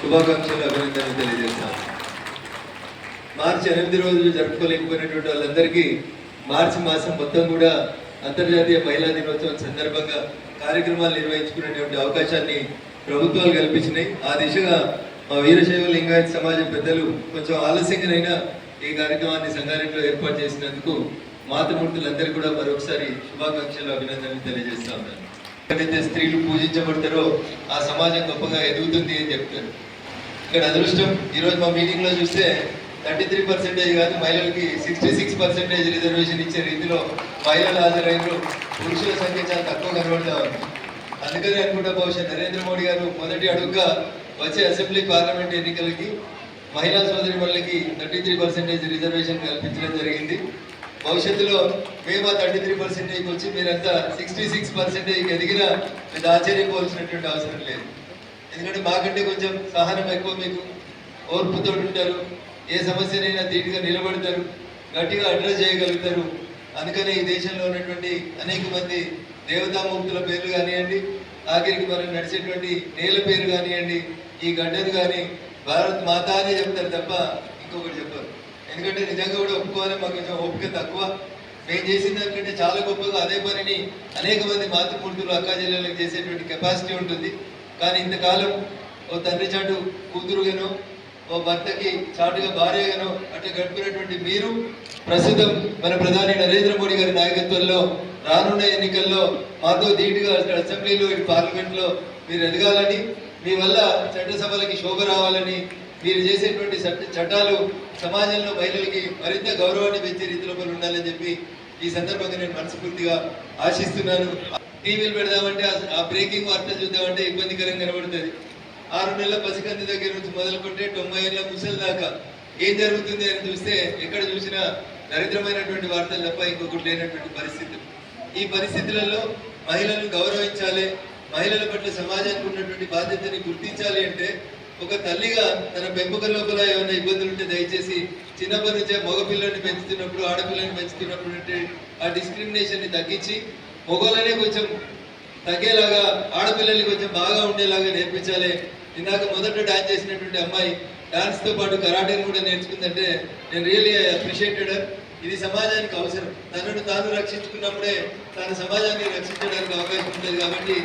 శుభాకాంక్షలు అభినందనలు తెలియజేస్తాను. మార్చి 8 రోజులు జరుపుకోలేకపోయినటువంటి వాళ్ళందరికీ మార్చి మాసం మొత్తం కూడా అంతర్జాతీయ మహిళా దినోత్సవం సందర్భంగా కార్యక్రమాలు నిర్వహించుకునేటువంటి అవకాశాన్ని ప్రభుత్వాలు కల్పించినాయి. ఆ దిశగా మా వీరశైవ లింగాయత సమాజం పెద్దలు కొంచెం ఆలస్యంగానైనా ఈ కార్యక్రమాన్ని సంగారెడ్డిలో ఏర్పాటు చేసినందుకు మాతృమూర్తులందరికీ కూడా మరొకసారి శుభాకాంక్షలు అభినందనలు తెలియజేస్తా ఉన్నాను. ఎక్కడైతే స్త్రీలు పూజించబడతారో ఆ సమాజం గొప్పగా ఎదుగుతుంది అని చెప్తారు. ఇక్కడ అదృష్టం ఈరోజు మా మీటింగ్లో చూస్తే 33% కాదు, మహిళలకి 66% రిజర్వేషన్ ఇచ్చే రీతిలో మహిళలు హాజరైనరు. పురుషుల సంఖ్య చాలా తక్కువ కనబడతా ఉంది. అందుకని అనుకుంటా బహుశా నరేంద్ర మోడీ గారు మొదటి అడుగుగా వచ్చే అసెంబ్లీ పార్లమెంట్ ఎన్నికలకి మహిళా సోదరి వాళ్ళకి 33% రిజర్వేషన్ కల్పించడం జరిగింది. భవిష్యత్తులో మేము ఆ 33%కి వచ్చి మీరంతా 66% ఎదిగినా పెద్ద ఆశ్చర్యపోవాల్సినటువంటి అవసరం లేదు. ఎందుకంటే మాకంటే కొంచెం సహనం ఎక్కువ, మీకు ఓర్పుతో ఉంటారు, ఏ సమస్యనైనా ధీటుగా నిలబడతారు, గట్టిగా అడ్రస్ చేయగలుగుతారు. అందుకనే ఈ దేశంలో ఉన్నటువంటి అనేక మంది దేవతామూర్తుల పేర్లు కానివ్వండి, ఆఖరికి మనం నడిచేటువంటి నేల పేరు కానివ్వండి, ఈ గడ్డను కానీ భారత్ మాత అనే చెప్తారు తప్ప ఇంకొకటి చెప్పారు. ఎందుకంటే నిజంగా కూడా ఒప్పుకోవాలి, మాకు కొంచెం ఓపిక తక్కువ. మేము చేసిన దానికంటే చాలా గొప్పగా అదే పనిని అనేక మంది మాతృమూర్తులు అక్కా జిల్లాలకు చేసేటువంటి కెపాసిటీ ఉంటుంది. కానీ ఇంతకాలం ఓ తండ్రి చాటు కూతురుగానో, ఓ భర్తకి చాటుగా భార్యగానో అట్లా గడిపినటువంటి మీరు ప్రస్తుతం మన ప్రధాని నరేంద్ర మోడీ గారి నాయకత్వంలో రానున్న ఎన్నికల్లో మాతో ధీటుగా అసెంబ్లీలో, పార్లమెంట్లో మీరు ఎదగాలని, మీ వల్ల చట్టసభలకి శోభ రావాలని, మీరు చేసేటువంటి చట్టాలు సమాజంలో మహిళలకి మరింత గౌరవాన్ని పెంచే రీతిలో ఉండాలని చెప్పి ఈ సందర్భంగా నేను మనస్ఫూర్తిగా ఆశిస్తున్నాను. టీవీలు పెడదామంటే ఆ బ్రేకింగ్ వార్తలు చూద్దామంటే ఇబ్బందికరంగా కనబడుతుంది. 6 నెలల పసికంది దగ్గర నుంచి మొదలుకుంటే 90 ఏళ్ళ ముసలి దాకా ఏం జరుగుతుంది అని చూస్తే ఎక్కడ చూసినా దరిద్రమైనటువంటి వార్తలు తప్ప ఇంకొకటి లేనటువంటి పరిస్థితులు. ఈ పరిస్థితులలో మహిళలను గౌరవించాలి, మహిళల పట్ల సమాజానికి ఉన్నటువంటి బాధ్యతని గుర్తించాలి అంటే ఒక తల్లిగా తన పెంపక లోపల ఏమైనా ఇబ్బందులు ఉంటే దయచేసి చిన్నప్పటి నుంచే మగపిల్లల్ని పెంచుతున్నప్పుడు, ఆడపిల్లల్ని పెంచుతున్నప్పుడు ఆ డిస్క్రిమినేషన్ని తగ్గించి మగవాళ్ళనే కొంచెం తగ్గేలాగా, ఆడపిల్లల్ని కొంచెం బాగా ఉండేలాగా నేర్పించాలి. ఇందాక మొదట డాన్స్ చేసినటువంటి అమ్మాయి డాన్స్తో పాటు కరాటేని కూడా నేర్చుకుందంటే నేను రియల్లీ అప్రిషియేటెడ్. ఇది సమాజానికి అవసరం. తనను తాను రక్షించుకున్నప్పుడే తన సమాజాన్ని రక్షించడానికి అవకాశం ఉంటుంది. కాబట్టి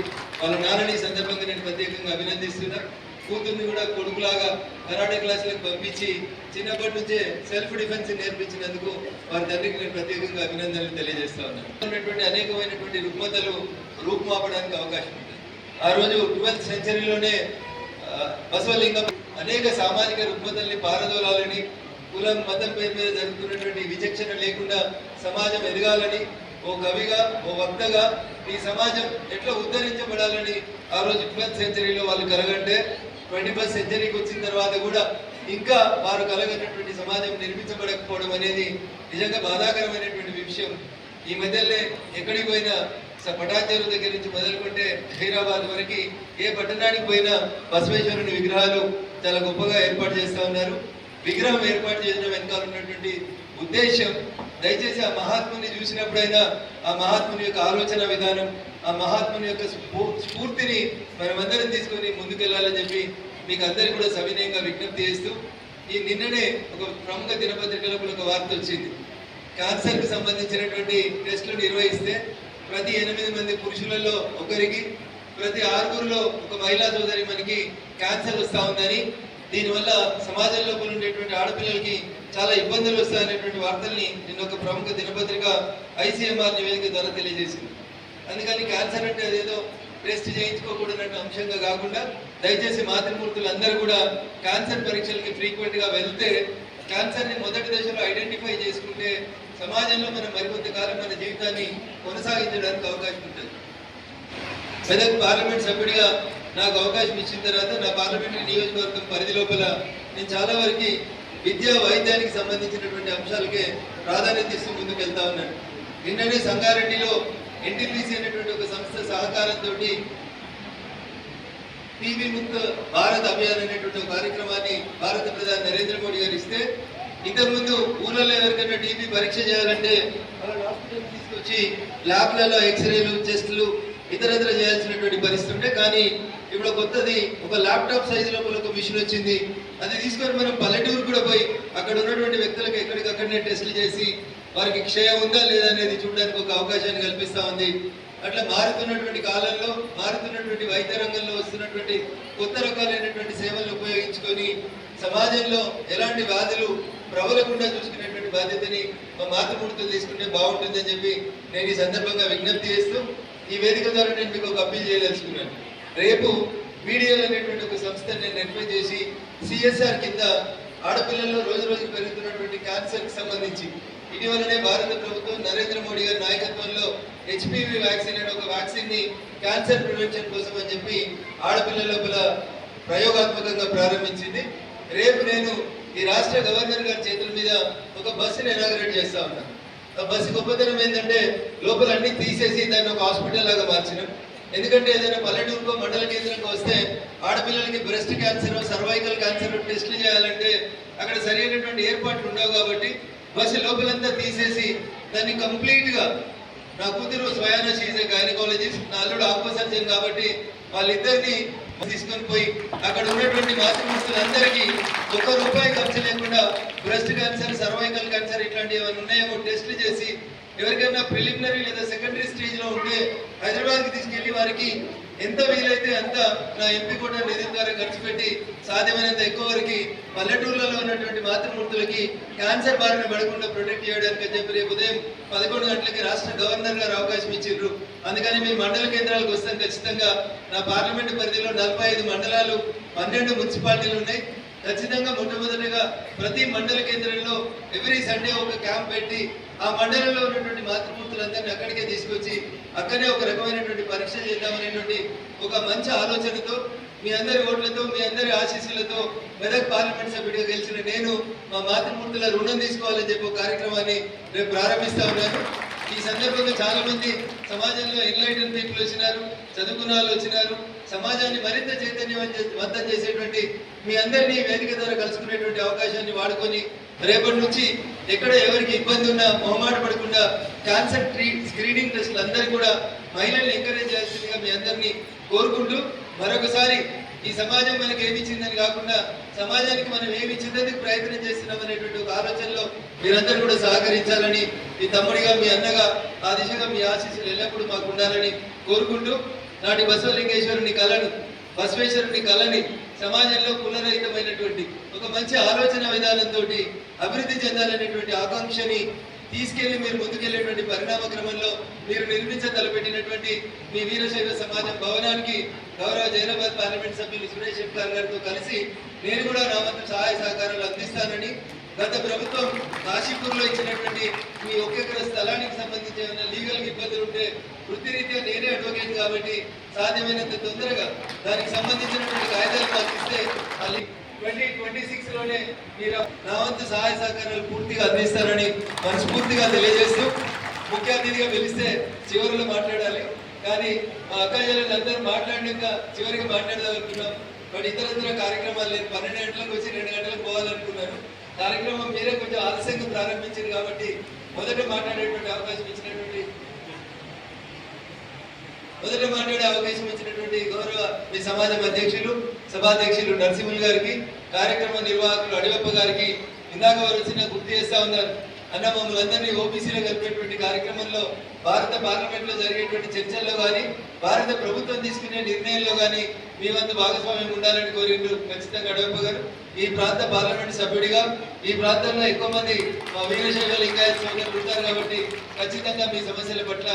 వాళ్ళ నాన్నని సందర్భంగా నేను ప్రత్యేకంగా అభినందిస్తున్నా. కూతుర్ని కూడా కొడుకులాగా కరాటే క్లాసులకు పంపించి చిన్నప్పటి నుంచే సెల్ఫ్ డిఫెన్స్ నేర్పించినందుకు వారి తండ్రికి నేను ప్రత్యేకంగా అభినందనలు తెలియజేస్తా ఉన్నాను. ఉన్నటువంటి అనేకమైనటువంటి రుగ్మతలు రూపుమాపడానికి అవకాశం ఉంటుంది. ఆ రోజు 12th సెంచరీలోనే బసవలింగం అనేక సామాజిక రుగ్మతల్ని పారదోలాలని, కులం మతం పేరు మీద జరుగుతున్నటువంటి విచక్షణ లేకుండా సమాజం ఎదగాలని, ఓ కవిగా, ఓ వక్తగా ఈ సమాజం ఎట్లా ఉద్ధరించబడాలని ఆ రోజు 12th సెంచరీలో వాళ్ళు కలగంటే 21st సెంచరీకి వచ్చిన తర్వాత కూడా ఇంకా వారు కలగనటువంటి సమాజం నిర్మించబడకపోవడం అనేది నిజంగా బాధాకరమైనటువంటి విషయం. ఈ మధ్యలో ఎక్కడికి పోయినా పటాచేరు దగ్గర నుంచి మొదలుకుంటే హైదరాబాద్ వరకు ఏ పట్టణానికి పోయినా బసవేశ్వరుని విగ్రహాలు చాలా గొప్పగా ఏర్పాటు చేస్తూ ఉన్నారు. విగ్రహం ఏర్పాటు చేసిన వెనకాల ఉన్నటువంటి ఉద్దేశం, దయచేసి ఆ మహాత్ముని చూసినప్పుడైనా ఆ మహాత్ముని యొక్క ఆలోచన విధానం, ఆ మహాత్ముని యొక్క స్ఫూర్తిని మనమందరం తీసుకొని ముందుకెళ్లాలని చెప్పి మీకు అందరికీ కూడా సవినయంగా విజ్ఞప్తి చేస్తూ, ఈ నిన్ననే ఒక ప్రముఖ దినపత్రికలో ఒక వార్త వచ్చింది. క్యాన్సర్కి సంబంధించినటువంటి టెస్టులు నిర్వహిస్తే ప్రతి 8 మంది పురుషులలో ఒకరికి, ప్రతి 6గురిలో ఒక మహిళా సోదరి మనకి క్యాన్సర్ వస్తూ ఉందని, దీనివల్ల సమాజంలో ఉండేటువంటి ఆడపిల్లలకి చాలా ఇబ్బందులు వస్తాయనేటువంటి వార్తల్ని నిన్న ఒక ప్రముఖ దినపత్రిక ICMR నివేదిక ద్వారా తెలియజేసింది. అందుకని క్యాన్సర్ అంటే అదేదో టెస్ట్ చేయించుకోకూడదన్న అంశంగా కాకుండా దయచేసి మాతృమూర్తులు అందరూ కూడా క్యాన్సర్ పరీక్షలకి ఫ్రీక్వెంట్గా వెళ్తే క్యాన్సర్ని మొదటి దశలో ఐడెంటిఫై చేసుకుంటే సమాజంలో మనం మరికొంతకాలం మన జీవితాన్ని కొనసాగించడానికి అవకాశం ఉంటుంది. మెదక్ పార్లమెంట్ సభ్యుడిగా నాకు అవకాశం ఇచ్చిన తర్వాత నా పార్లమెంటరీ నియోజకవర్గం పరిధి లోపల నేను చాలా వరకు విద్యా వైద్యానికి సంబంధించినటువంటి అంశాలకే ప్రాధాన్యత ఇస్తూ ముందుకు వెళ్తా ఉన్నాను. నిన్ననే సంగారెడ్డిలో NTPC అనేటువంటి ఒక సంస్థ సహకారంతో టీబీ ముక్త భారత్ అభియాన్ అనేటువంటి ఒక కార్యక్రమాన్ని భారత ప్రధాని నరేంద్ర మోడీ గారు ఇస్తే, ఇంతకుముందు ఊళ్ళలో ఎవరికైనా టీబీ పరీక్ష చేయాలంటే హాస్పిటల్ తీసుకొచ్చి ల్యాబ్లలో ఎక్స్రేలు, టెస్టులు ఇతరత్ర చేయాల్సినటువంటి పరిస్థితి ఉంటే, కానీ ఇప్పుడు కొత్తది ఒక ల్యాప్టాప్ సైజు లోపల ఒక మిషన్ వచ్చింది. అది తీసుకొని మనం పల్లెటూరు కూడా పోయి అక్కడ ఉన్నటువంటి వ్యక్తులకు ఎక్కడికక్కడనే టెస్టులు చేసి వారికి క్షయం ఉందా లేదా అనేది చూడడానికి ఒక అవకాశాన్ని కల్పిస్తా ఉంది. అట్లా మారుతున్నటువంటి కాలంలో మారుతున్నటువంటి వైద్య రంగంలో వస్తున్నటువంటి కొత్త రకాలైనటువంటి సేవలను ఉపయోగించుకొని సమాజంలో ఎలాంటి వ్యాధులు ప్రబలకుండా చూసుకునేటువంటి బాధ్యతని మా మాతృమూర్తులు తీసుకుంటే బాగుంటుందని చెప్పి నేను ఈ సందర్భంగా విజ్ఞప్తి చేస్తూ ఈ వేదిక ద్వారా నేను మీకు ఒక అప్పీల్ చేయదలుచుకున్నాను. రేపు మీడియాలో అనేటువంటి ఒక సంస్థను నేను నిర్వహణ చేసి సిఎస్ఆర్ కింద ఆడపిల్లల్లో రోజు రోజు పెరుగుతున్నటువంటి క్యాన్సర్కి సంబంధించి ఇటీవలనే భారత ప్రభుత్వం నరేంద్ర మోడీ గారి నాయకత్వంలో హెచ్పివి వ్యాక్సిన్ అనే ఒక వ్యాక్సిన్ ని క్యాన్సర్ ప్రివెన్షన్ కోసం అని చెప్పి ఆడపిల్లల లోపల ప్రయోగాత్మకంగా ప్రారంభించింది. రేపు నేను ఈ రాష్ట్ర గవర్నర్ గారి చేతుల మీద ఒక బస్సుని ఇనాగరేట్ చేస్తా ఉన్నాను. ఆ బస్సు గొప్పతనం ఏంటంటే లోపల అన్ని తీసేసి దాన్ని ఒక హాస్పిటల్ లాగా మార్చినాం. ఎందుకంటే ఏదైనా పల్లెటూరుకో మండల కేంద్రంలో వస్తే ఆడపిల్లలకి బ్రెస్ట్ క్యాన్సర్ సర్వైకల్ క్యాన్సర్ టెస్టులు చేయాలంటే అక్కడ సరైనటువంటి ఏర్పాట్లు ఉండవు. కాబట్టి బస్సు లోపలంతా తీసేసి దాన్ని కంప్లీట్ గా నా కూతురు స్వయాన షీజే గైనకాలజిస్ట్, నా అల్లుడు ఆక్వా సర్జన్ కాబట్టి వాళ్ళిద్దరిని తీసుకొని పోయి అక్కడ ఉన్నటువంటి మాతృమూర్తులందరికీ ₹1 ఖర్చు లేకుండా బ్రెస్ట్ క్యాన్సర్ సర్వైకల్ క్యాన్సర్ ఇట్లాంటివి ఏమైనా ఉన్నాయేమో టెస్టులు చేసి ఎవరికైనా ప్రిలిమినరీ లేదా సెకండరీ స్టేజ్ లో ఉంటే హైదరాబాద్కి తీసుకెళ్లి వారికి ఎంత వీలైతే అంత నా ఎంపీ కూడా నిధుల ద్వారా ఖర్చు పెట్టి సాధ్యమైనంత ఎక్కువ వరకు పల్లెటూర్లలో ఉన్నటువంటి మాతృమూర్తులకి క్యాన్సర్ బారిన పడకుండా ప్రొటెక్ట్ చేయడానికి అని చెప్పి రేపు ఉదయం 11 గంటలకి రాష్ట్ర గవర్నర్ గారు అవకాశం ఇచ్చిండ్రు. అందుకని మీ మండల కేంద్రాలకు వస్తాం. ఖచ్చితంగా నా పార్లమెంటు పరిధిలో 45 మండలాలు 12 మున్సిపాలిటీలు ఉన్నాయి. ఖచ్చితంగా మొట్టమొదటిగా ప్రతి మండల కేంద్రంలో ఎవ్రీ సండే ఒక క్యాంప్ పెట్టి ఆ మండలంలో ఉన్నటువంటి మాతృమూర్తులందరినీ అక్కడికే తీసుకొచ్చి అక్కడే ఒక రకమైనటువంటి పరీక్ష చేద్దామనేటువంటి ఒక మంచి ఆలోచనతో మీ అందరి ఓట్లతో మీ అందరి ఆశీస్సులతో మెదక్ పార్లమెంట్ సభ్యుడిగా గెలిచిన నేను మా మాతృమూర్తుల రుణం తీసుకోవాలని చెప్పి ఒక కార్యక్రమాన్ని రేపు ప్రారంభిస్తా ఉన్నాను. ఈ సందర్భంగా చాలా మంది సమాజంలో ఎన్లైటెన్ పీపుల్ వచ్చినారు, చదువుకున్న వాళ్ళు వచ్చినారు. సమాజాన్ని మరింత చైతన్యవంతం చేసేటువంటి మీ అందరినీ వేదిక ద్వారా కలుసుకునేటువంటి అవకాశాన్ని వాడుకొని రేపటి నుంచి ఎక్కడ ఎవరికి ఇబ్బంది ఉన్నా మొహమాట పడకుండా క్యాన్సర్ స్క్రీనింగ్ టెస్టులు అందరూ కూడా మహిళల్ని ఎంకరేజ్ చేయాల్సిందిగా మీ అందరినీ కోరుకుంటూ మరొకసారి ఈ సమాజం మనకి ఏమి ఇచ్చిందని కాకుండా సమాజానికి మనం ఏమి ఇచ్చేందుకు ప్రయత్నం చేస్తున్నాం అనేటువంటి ఒక ఆలోచనలో మీరందరూ కూడా సహకరించాలని మీ తమ్ముడిగా మీ అన్నగా ఆ దిశగా మీ ఆశీస్సులు ఎల్లప్పుడూ మాకు ఉండాలని కోరుకుంటూ నాటి బసవలింగేశ్వరుని కళను బసవేశ్వరుని కళని సమాజంలో కులరహితమైనటువంటి ఒక మంచి ఆలోచన విధానంతో అభివృద్ధి చెందాలనేటువంటి ఆకాంక్షని తీసుకెళ్లి మీరు ముందుకెళ్లేటువంటి పరిణామ క్రమంలో మీరు నిర్మించతలపెట్టినటువంటి మీ వీరశైవ సమాజం భవనానికి గౌరవ జైరాబాద్ పార్లమెంట్ సభ్యులు సురేష్ శెట్టార్ గారితో కలిసి నేను కూడా నా వంతు సహాయ సహకారాలు అందిస్తానని, గత ప్రభుత్వం కాశీపూర్లో ఇచ్చినటువంటి మీ 1 ఎకరా స్థలానికి సంబంధించి ఏమైనా లీగల్ ఇబ్బందులు ఉంటే వృత్తిరీత్యా నేనే అడ్వకేట్ కాబట్టి సాధ్యమైనంత తొందరగా దానికి సంబంధించినటువంటి కాయిదాలు మాకు ఇస్తే 2026లోనే మీరు నా వంతు సహాయ సహకారాలు పూర్తిగా అందిస్తారని మనస్ఫూర్తిగా తెలియజేస్తూ, ముఖ్య అతిథిగా పిలిస్తే చివరిలో మాట్లాడాలి కానీ మా అక్కయ్యలు అందరూ మాట్లాడినాక చివరికి మాట్లాడదామనుకున్నాం. బట్ ఇతర కార్యక్రమాలు లేదు. 12 గంటలకు వచ్చి 2 గంటలకు పోవాలనుకున్నాను. కార్యక్రమం మీరే కొంచెం ఆలస్యంగా ప్రారంభించారు కాబట్టి మొదట మాట్లాడే అవకాశం ఇచ్చినటువంటి గౌరవ మీ సమాజం అధ్యక్షులు సభాధ్యక్షులు నరసింహులు గారికి, కార్యక్రమ నిర్వాహకులు అడివప్ప గారికి ఇందాక వారు వచ్చిన గుర్తు చేస్తా ఉన్నారు. అన్న మమ్మల్ని అందరినీ ఓబీసీలో కలిపేటువంటి కార్యక్రమంలో భారత పార్లమెంట్ లో జరిగేటువంటి చర్చల్లో కానీ భారత ప్రభుత్వం తీసుకునే నిర్ణయంలో కానీ మీ వంతు భాగస్వామ్యం ఉండాలని కోరిండ్రు. ఖచ్చితంగా అడివప్ప గారు ఈ ప్రాంత పార్లమెంట్ సభ్యుడిగా ఈ ప్రాంతంలో ఎక్కువ మంది మా వీరశైవ లింగాయత సోదరులు ఉంటారు కాబట్టి ఖచ్చితంగా మీ సమస్యల పట్ల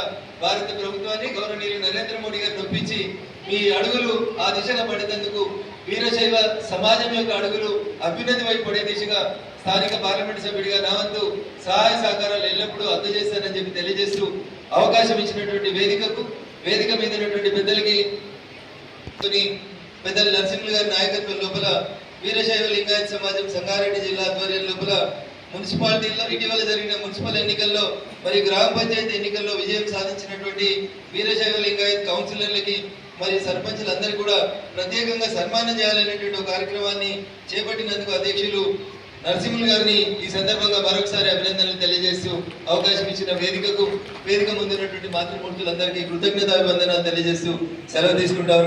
భారత ప్రభుత్వాన్ని గౌరవనీయులు నరేంద్ర మోడీ గారిని ఒప్పించి మీ అడుగులు ఆ దిశగా పడేందుకు వీరశైవ సమాజం యొక్క అడుగులు అభ్యున్నతి వైపు పడే దిశగా స్థానిక పార్లమెంట్ సభ్యుడిగా నా వంతు సహాయ సహకారాలు ఎల్లప్పుడూ అందజేస్తానని చెప్పి తెలియజేస్తూ అవకాశం ఇచ్చినటువంటి వేదిక మీద ఉన్నటువంటి పెద్దలకి పెద్దలు నరసింహులు గారి నాయకత్వం లోపల వీరశైవ లింగాయత సమాజం సంగారెడ్డి జిల్లా ఆధ్వర్యం లోపల మున్సిపాలిటీల్లో ఇటీవల జరిగిన మున్సిపల్ ఎన్నికల్లో మరియు గ్రామ పంచాయతీ ఎన్నికల్లో విజయం సాధించినటువంటి వీరశైవ లింగాయత కౌన్సిలర్లకి మరియు సర్పంచులందరూ కూడా ప్రత్యేకంగా సన్మానం చేయాలనేటువంటి ఒక కార్యక్రమాన్ని చేపట్టినందుకు అధ్యక్షులు నరసింహులు గారిని ఈ సందర్భంగా మరొకసారి అభినందనలు తెలియజేస్తూ అవకాశం ఇచ్చిన వేదిక ముందున్నటువంటి మాతృమూర్తులందరికీ కృతజ్ఞతాభివందనాలు తెలియజేస్తూ సెలవు తీసుకుంటా